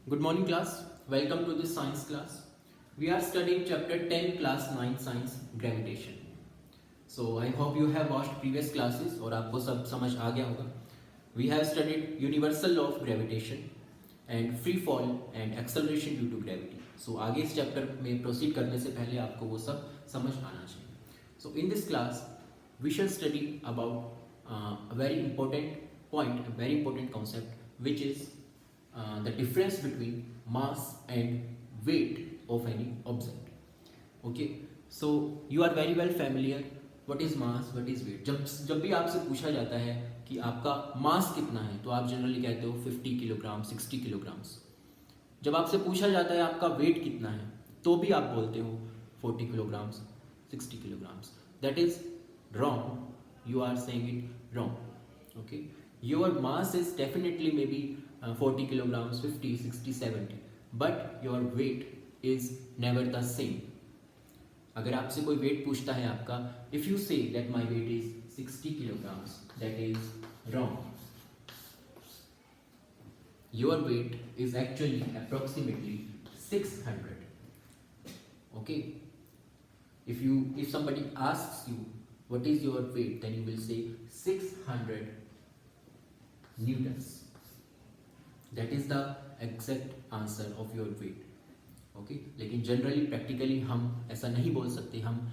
Good morning class. Welcome to this science class. We are studying chapter 10 class 9 science gravitation. So I hope you have watched previous classes और आपको सब समझ आ गया होगा. We have studied universal law of gravitation and free fall and acceleration due to gravity. So आगे इस chapter में proceed करने से पहले आपको वो सब समझ आना चाहिए. So in this class we shall study about a very important point, a very important concept which is the difference between mass and weight of any object. Okay, so you are very well familiar what is mass, what is weight. जब भी आपसे पूछा जाता है कि आपका मास कितना है तो आप जनरली कहते हो 50 किलोग्राम 60 किलोग्राम्स. जब आपसे पूछा जाता है आपका वेट कितना है तो भी आप बोलते हो 40 kilograms 60 kilograms. That is wrong. You are saying it wrong. Okay, your mass is definitely maybe 40 kilograms, 50, 60, 70, but your weight is never the same. अगर आपसे कोई वेट पूछता है आपका, if you say that my weight is 60 kilograms, that is wrong. Your weight is actually approximately 600. Okay, if somebody asks you what is your weight, then you will say 600 newtons. That is the exact answer of your weight. Okay, लेकिन generally practically हम ऐसा नहीं बोल सकते. हम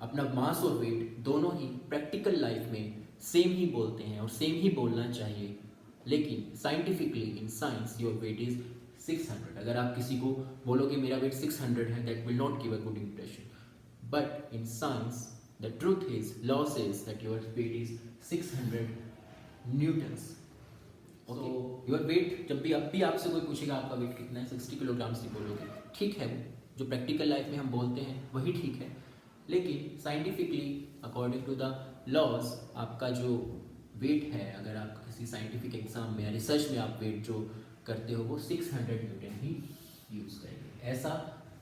अपना मास और wait दोनों ही प्रैक्टिकल लाइफ में सेम ही बोलते हैं और सेम ही बोलना चाहिए. लेकिन scientifically in science your weight is 600. अगर आप किसी को बोलोगे मेरा वेट 600 है, that will not give a good impression. But in science the truth is, law says that your weight is 600 newtons. Okay. So your weight, जब भी आपसे कोई पूछेगा आपका वेट कितना है, 60 किलोग्राम से बोलोगे. ठीक है, जो प्रैक्टिकल लाइफ में हम बोलते हैं वही ठीक है. लेकिन scientifically according to the laws आपका जो वेट है, अगर आप किसी साइंटिफिक एग्जाम में या रिसर्च में आप वेट जो करते हो वो 600 न्यूटन ही यूज करेंगे. ऐसा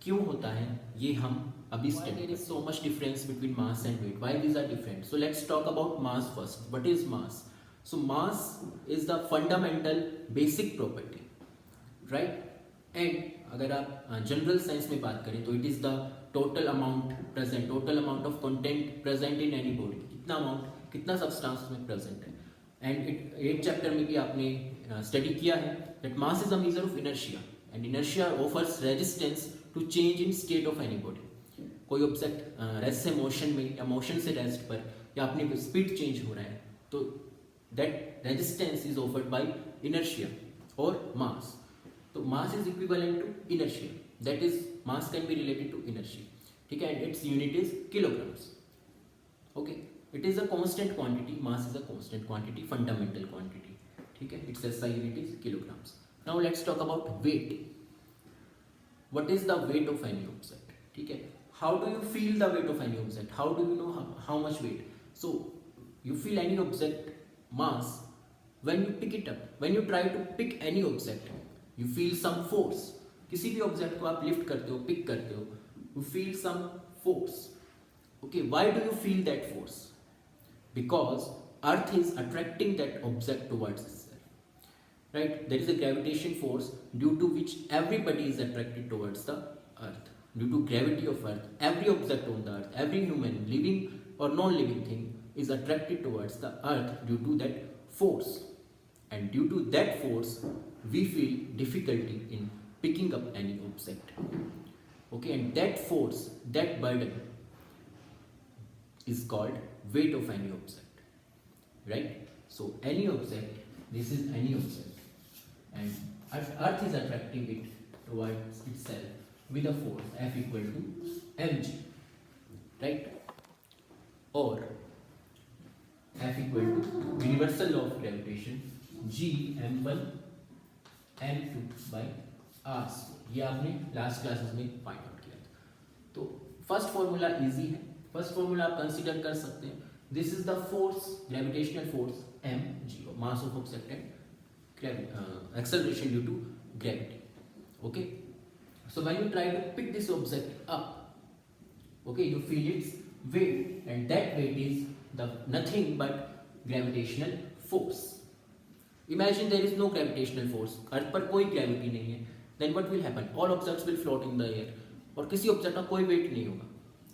क्यों होता है ये हम अभी study. There is so much difference between mass and weight. Why these are different? So let's talk about mass first. What is mass? So mass is the fundamental basic property, right? And अगर आप general science में बात करें तो it is the total amount present, total amount of content present in any body. कितना amount, कितना substance में present है. And it chapter में भी आपने study किया है that mass is a measure of inertia, and inertia offers resistance to change in state of any body. कोई ऑब्जेक्ट रेस्ट से मोशन में या मोशन से रेस्ट पर या अपनी स्पीड चेंज हो रहा है तो that resistance is offered by inertia और मास. तो mass is equivalent to inertia. That is mass can be related to inertia. ठीक है, and its unit is kilograms. Okay, it is a constant quantity. Mass is a constant quantity, fundamental quantity. ठीक है, its SI unit is kilograms. Now let's talk about weight. What is the weight of any object? ठीक है, how do you feel the weight of any object? How do you know how much weight? So you feel any object mass when you pick it up. When you try to pick any object, you feel some force. किसी भी object को आप lift करते हो, pick करते हो, you feel some force. Okay, why do you feel that force? Because earth is attracting that object towards itself, right? There is a gravitation force due to which everybody is attracted towards the earth. Due to gravity of earth, every object on the earth, every human, living or non-living thing is attracted towards the earth due to that force. And due to that force, we feel difficulty in picking up any object. Okay, and that force, that burden is called weight of any object. Right? So any object, this is any object, and earth is attracting it towards itself with a force F equal to mg, right? Or F equal to universal law of gravitation g m1 m2 by r square. ये आपने last classes में find out किया था. तो first formula easy है. First formula आप consider कर सकते हैं. This is the force, gravitational force mg, mass of object and acceleration due to gravity. Okay, so when you try to pick this object up, okay, you feel its weight, and that weight is the nothing but gravitational force. Imagine there is no gravitational force. Earth पर कोई gravity नहीं है. Then what will happen, all objects will float in the air, और किसी object का कोई wait नहीं होगा,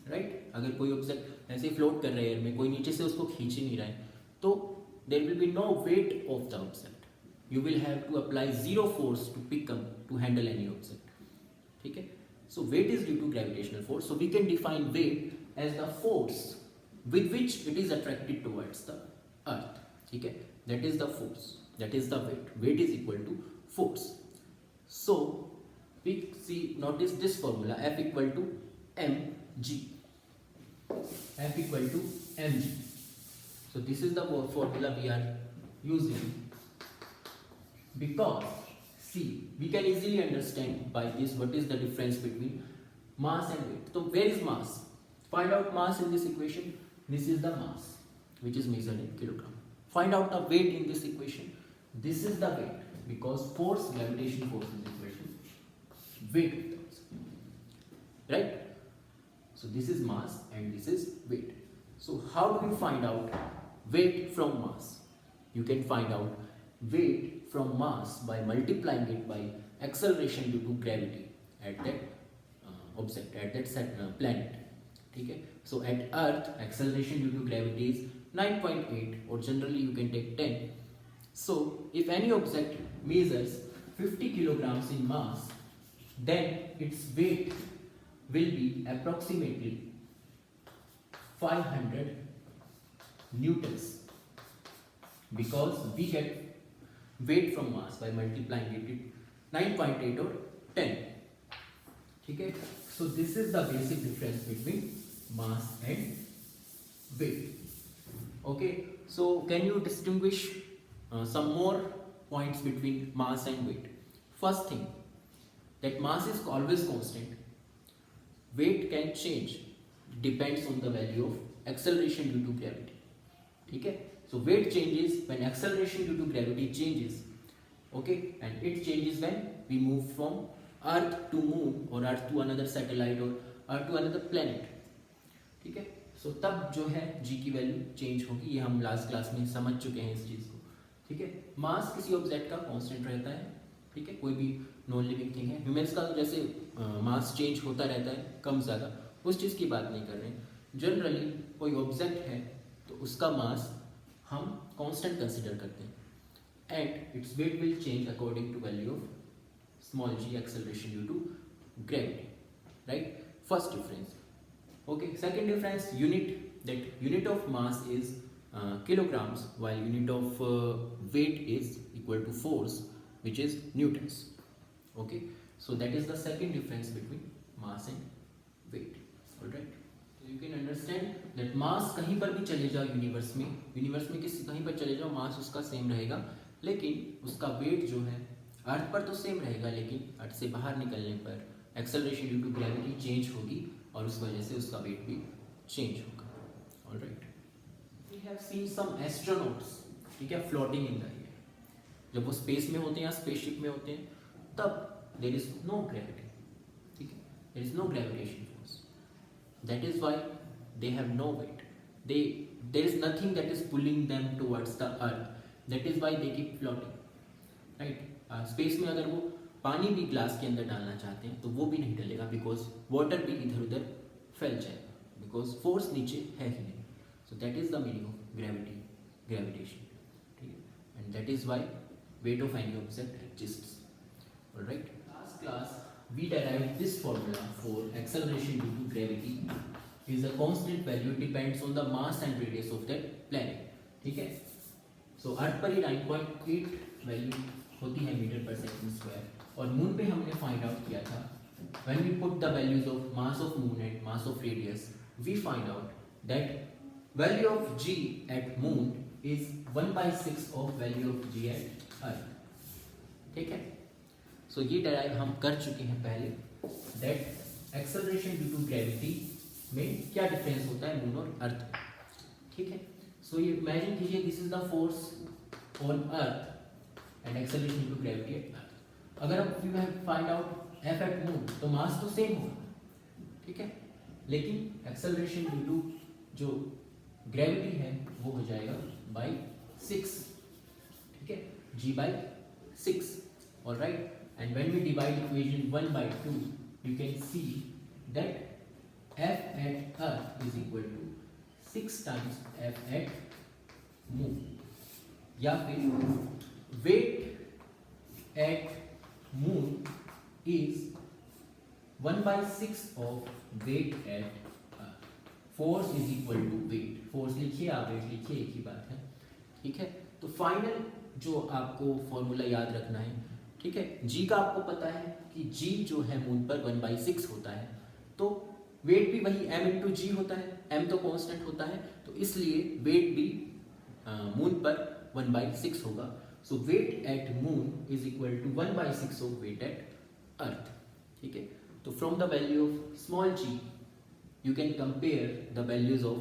राइट। अगर कोई ऑब्जेक्ट ऐसे फ्लोट कर रहा है एयर में, कोई नीचे से उसको खींच ही नहीं रहा है, तो there will be no weight of the object, you will have to apply zero force to pick up to handle any object, ठीक है। So weight is due to gravitational force, so we can define weight as the force with which it is attracted towards the earth, ठीक है, that is the force, that is the weight is equal to force. So we see, notice this formula, F equal to mg, F equal to mg. So this is the formula we are using, because see, we can easily understand by this what is the difference between mass and weight. So where is mass? Find out mass in this equation. This is the mass which is measured in kilogram. Find out the weight in this equation. This is the weight, because force, gravitation force is equal to weight of the object, right? So this is mass and this is weight. So how do you find out weight from mass? You can find out weight from mass by multiplying it by acceleration due to gravity at that object, at that planet, ठीक है। So at Earth, acceleration due to gravity is 9.8, or generally you can take 10. So if any object measures 50 kilograms in mass, then its weight will be approximately 500 newtons, because we get weight from mass by multiplying it with 9.8 or 10, ठीक है। So this is the basic difference between mass and weight. Okay, so can you distinguish some more points between mass and weight? First thing, that mass is always constant, weight can change, depends on the value of acceleration due to gravity, ठीक है। So weight changes when acceleration due to gravity changes, okay, and it changes when we move from Earth to Moon, or Earth to another satellite, or Earth to another planet, ठीक है। सो तब जो है g की value change होगी, ये हम last class में समझ चुके हैं इस चीज़ को, ठीक है। मास किसी ऑब्जेक्ट का कांस्टेंट रहता है, ठीक है, कोई भी नॉन लिविंग थिंग है। ह्यूमंस का तो जैसे मास चेंज होता रहता है कम ज़्यादा, उस चीज़ की बात नहीं कर रहे हैं। जनरली कोई ऑब्जेक्ट है तो उसका मास हम कांस्टेंट कंसिडर करते हैं, and its weight will change according to value of small g, acceleration due to gravity, right? First difference. Okay, second difference, unit, that unit of mass is kilograms, while unit of weight is equal to force, which is newtons. Okay, so that is the second difference between mass and weight. All right, so you can understand that mass कहीं पर भी चले जाओ universe में किसी कहीं पर चले जाओ, मास उसका सेम रहेगा, लेकिन उसका वेट जो है अर्थ पर तो सेम रहेगा, लेकिन अर्थ से बाहर निकलने पर acceleration due to gravity change होगी, और उस वजह से उसका वेट भी चेंज होगा। Alright, we have seen some astronauts, ठीक है, फ्लोटिंग इन द एयर। जब वो स्पेस में होते हैं या स्पेसशिप में होते हैं, तब देयर इज नो ग्रेविटी, ठीक है, there is no gravitation force, that is why they have no weight, there is nothing that is pulling them towards the earth, that is why they keep floating, right. Space में अगर वो पानी भी glass के अंदर डालना चाहते हैं तो वो भी नहीं डलेगा, बिकॉज वाटर भी इधर उधर फैल जाएगा, बिकॉज फोर्स नीचे है ही नहीं। So that is the meaning of gravitation, ठीक है, and that is why weight of any object exists. Alright, last class we derived this formula for acceleration due to gravity is a constant value, depends on the mass and radius of that planet, ठीक है। सो अर्थ पर ही 9.8 value होती है metre पर second square, और moon पे हमने find out किया था, when we put the values of mass of moon and mass of radius, we find out that value of g at moon is 1/6 of value of g at earth, ठीक है। सो ये derive हम कर चुके हैं पहले, that acceleration due to gravity में क्या डिफरेंस होता है मून और अर्थ, ठीक है। सो ये इमेजिन कीजिए, this is the force on earth and acceleration due to gravity at earth. अगर अब we have find out F at moon, तो मास तो सेम होगा, ठीक है, लेकिन acceleration due to जो ग्रेविटी है वो हो जाएगा by 6, ठीक है, g by 6, alright. and when we divide equation 1 by 2, you can see that F at earth is equal to 6 times F at moon, या फिर weight at moon is 1 by 6 of weight at earth. Force is equal to weight. Force लिखिए, आप weight लिखिए, एक ही बात है, ठीक है। तो फाइनल जो आपको फॉर्मूला याद रखना है, ठीक है, g का आपको पता है कि g जो है मून पर 1 by 6 होता है, तो वेट भी वही m इंटू जी होता है, m तो कांस्टेंट होता है, तो इसलिए वेट भी मून पर 1 by 6 होगा। So weight at moon is equal to 1 by 6 of weight at earth, ठीक है। तो from the value of small g you can compare the values of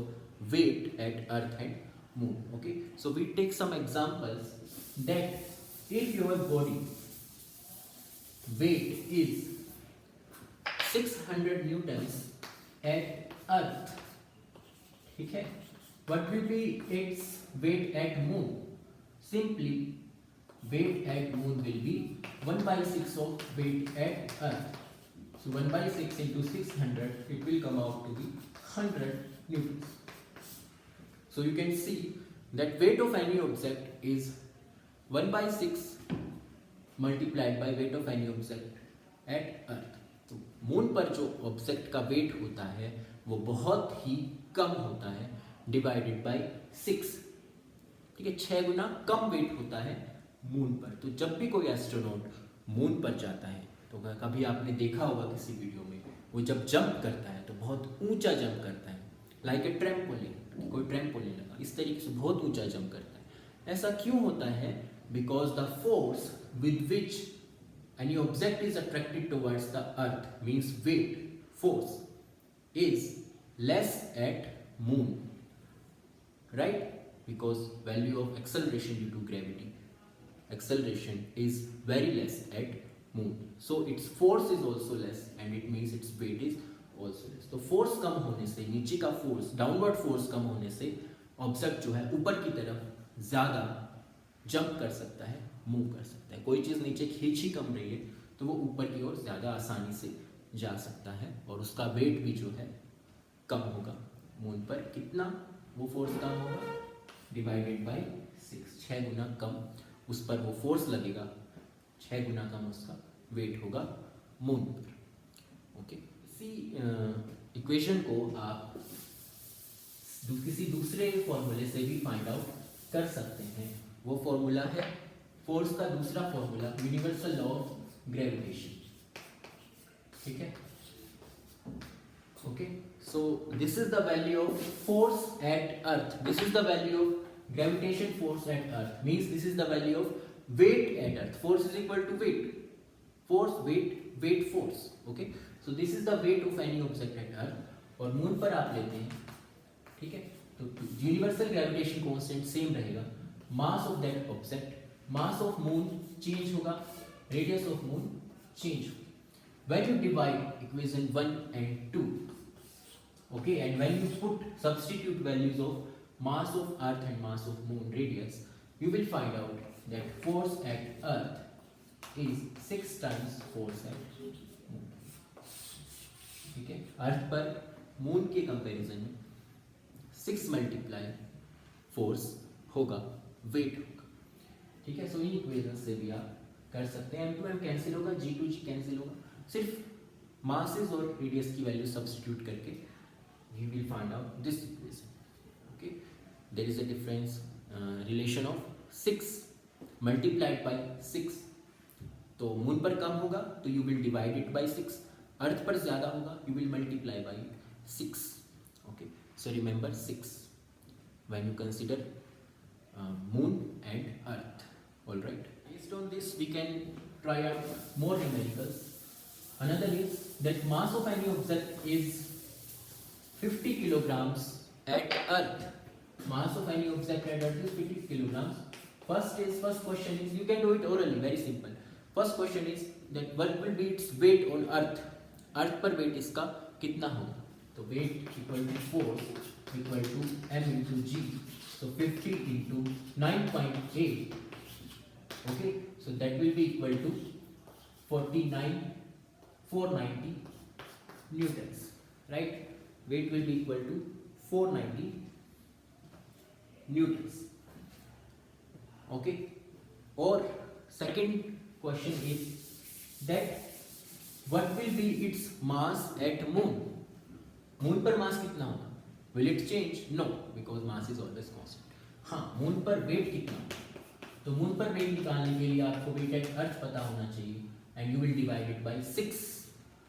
weight at earth and moon. Okay, so we take some examples that if your body weight is 600 newtons at earth, ठीक है, what will be its weight at moon? Simply weight at moon will be 1 by 6 of weight at earth. So 1 by 6 into 600, it will come out to be 100 newtons. So you can see that weight of any object is 1 by 6 multiplied by weight of any object at earth. तो moon पर जो object का wait होता है वो बहुत ही कम होता है डिवाइडेड बाय 6, ठीक है, 6 गुना कम वेट होता है मून पर। तो जब भी कोई एस्ट्रोनॉट मून पर जाता है तो कभी आपने देखा होगा किसी वीडियो में, वो जब जंप करता है तो बहुत ऊंचा जंप करता है, लाइक ए ट्रैम्पोलिन, कोई ट्रैम्पोलिन लगा, इस तरीके से बहुत ऊंचा जंप करता है। ऐसा क्यों होता है? Because the force with which any object is attracted towards the earth means weight force is less at moon, right? Because value of acceleration due to gravity, acceleration is very less at moon, so its force is also less and it means its weight is also less. तो force कम होने से, नीचे का force, downward force कम होने से object जो है ऊपर की तरफ ज़्यादा जंप कर सकता है, मूव कर सकता है। कोई चीज़ नीचे खींची कम रही है तो वो ऊपर की ओर ज़्यादा आसानी से जा सकता है और उसका वेट भी जो है कम होगा। मून पर कितना वो फोर्स कम होगा? डिवाइडेड बाय 6, 6 गुना कम उस पर वो फोर्स लगेगा, 6 गुना कम उसका वेट होगा मून पर। ओके, इसी इक्वेशन को आप किसी दूसरे फॉर्मूले से भी फाइंड आउट कर सकते हैं। वो फॉर्मूला है फोर्स का दूसरा formula, universal law of gravitation, ठीक है। Okay, so this is the value of force at earth, this is the value of gravitation force at earth, means this is the value of weight at earth. Force is equal to weight, force weight, weight force. Okay, so this is the weight of any object at earth। और moon पर आप लेते हैं, ठीक है, तो universal gravitation constant same रहेगा, mass of that object, mass of moon change होगा, रेडियस ऑफ मून चेंज होगा। When you divide equation 1 and 2, okay, and when you put substitute values of mass of earth and mass of moon radius, you will find out that force at earth is 6 times force at moon, ठीक है। अर्थ पर moon के comparison में 6 multiply force होगा, wait होगा, ठीक है। सो in equation से भी आप कर सकते हैं, m2 m कैंसिल होगा, g2 g कैंसिल होगा, सिर्फ मासेस और रेडियस की वैल्यू सब्स्टिट्यूट करके we will find out this equation। Okay, there is a difference relation of 6 multiplied by 6। तो मून पर कम होगा तो you will divide it by 6, अर्थ पर ज़्यादा होगा you will multiply by 6। Okay, so remember 6 when you consider moon and earth। All right, based on this we can try out more numericals। Another is that mass of any object is 50 kilograms at earth, mass of any object at earth is 50 kilograms। first question is, you can do it orally, very simple। first question is that what will be its weight on earth, अर्थ पर wait इसका कितना होगा? तो weight equal to force equal to m into g, so 50 into 9.8, okay, so that will be equal to 490 newtons, right? Weight will be equal to 490 newtons. Okay. Or second question is that what will be its mass at moon? Moon पर मास कितना होगा? Will it change? No, because mass is always constant. हाँ, moon पर wait कितना होगा? तो moon पर wait निकालने के लिए आपको वेट एट अर्थ पता होना चाहिए and you will divide it by 6.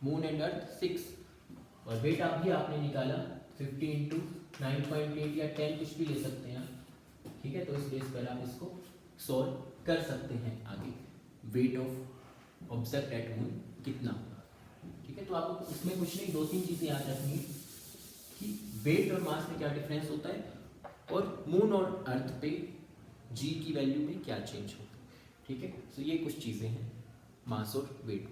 Moon and earth 6 और वेट आप भी आपने निकाला 50 इंटू 9.8 या 10 कुछ भी ले सकते हैं आप, ठीक है? तो इस बेस पर आप इसको सॉल्व कर सकते हैं आगे. Weight of object at moon कितना होगा, ठीक है? तो आपको इसमें कुछ नहीं, 2-3 चीज़ें याद रखनी है कि वेट और मास में क्या डिफरेंस होता है और मून और अर्थ पे जी की वैल्यू में क्या चेंज होता है, ठीक है? सो ये कुछ चीज़ें हैं मास और वेट.